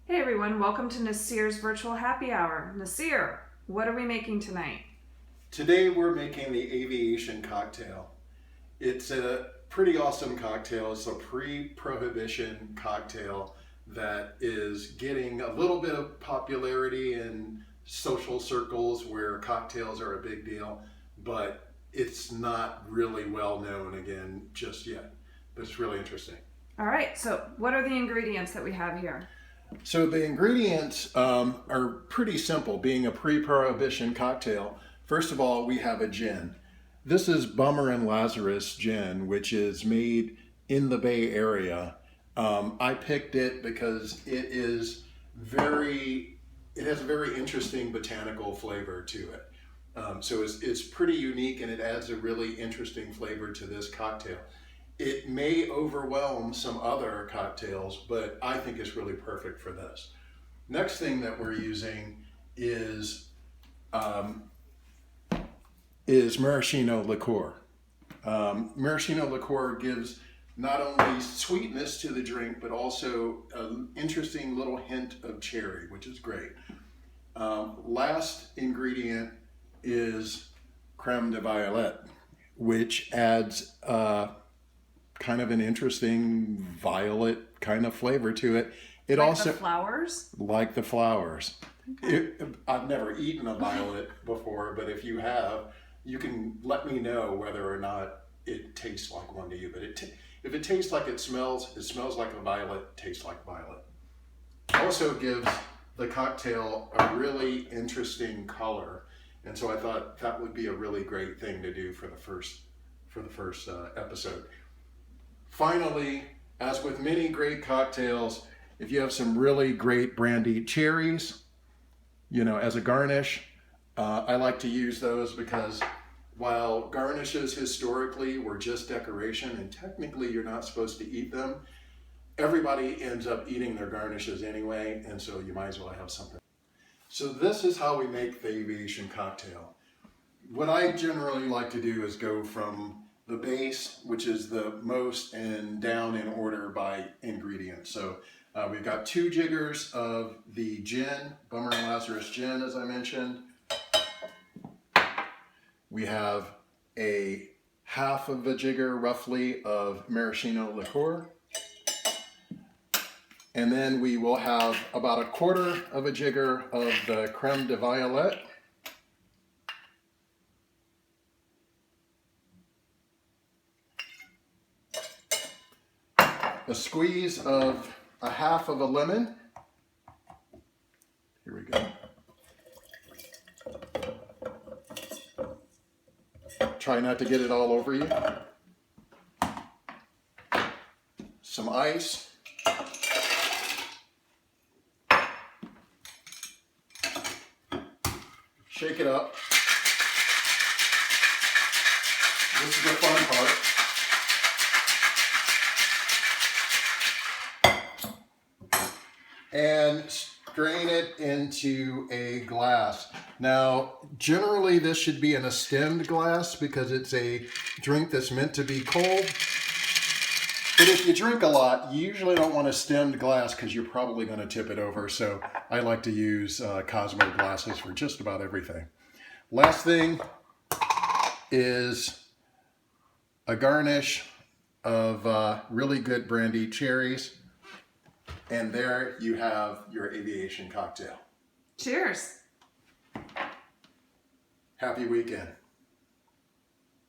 Hey everyone, welcome to Nasir's Virtual Happy Hour. Nasir, what are we making tonight? Today we're making the Aviation cocktail. It's a pretty awesome cocktail. It's a pre-prohibition cocktail that is getting a little bit of popularity in social circles where cocktails are a big deal, but it's not really well known again just yet. But it's really interesting. All right, so what are the ingredients that we have here? So the ingredients are pretty simple, being a pre-prohibition cocktail. First of all, we have a gin. This is Bummer and Lazarus gin, which is made in the Bay Area. I picked it because it has a very interesting botanical flavor to it. So it's pretty unique, and it adds a really interesting flavor to this cocktail. It may overwhelm some other cocktails, but I think it's really perfect for this. Next thing that we're using is maraschino liqueur. Maraschino liqueur gives not only sweetness to the drink, but also an interesting little hint of cherry, which is great. Last ingredient is creme de violette, which adds kind of an interesting violet kind of flavor to it. It Like also the flowers? like the flowers. I've never eaten a violet before, but if you have, you can let me know whether or not it tastes like one to you. But if it tastes like it smells like a violet, tastes like violet. Also gives the cocktail a really interesting color, and so I thought that would be a really great thing to do for the first episode. Finally, as with many great cocktails, if you have some really great brandied cherries, as a garnish, I like to use those because while garnishes historically were just decoration and technically you're not supposed to eat them, everybody ends up eating their garnishes anyway, and so you might as well have something. So this is how we make the Aviation cocktail. What I generally like to do is go from the base, which is the most, and down in order by ingredients. So we've got 2 jiggers of the gin, Bummer and Lazarus gin, as I mentioned. We have a half of a jigger, roughly, of maraschino liqueur. And then we will have about 1/4 of a jigger of the creme de violette. A squeeze of a half of a lemon. Here we go. Try not to get it all over you. Some ice. Shake it up. This is the fun part. And strain it into a glass. Now, generally this should be in a stemmed glass because it's a drink that's meant to be cold. But if you drink a lot, you usually don't want a stemmed glass because you're probably going to tip it over. So I like to use Cosmo glasses for just about everything. Last thing is a garnish of really good brandied cherries. And there you have your Aviation cocktail. Cheers. Happy weekend.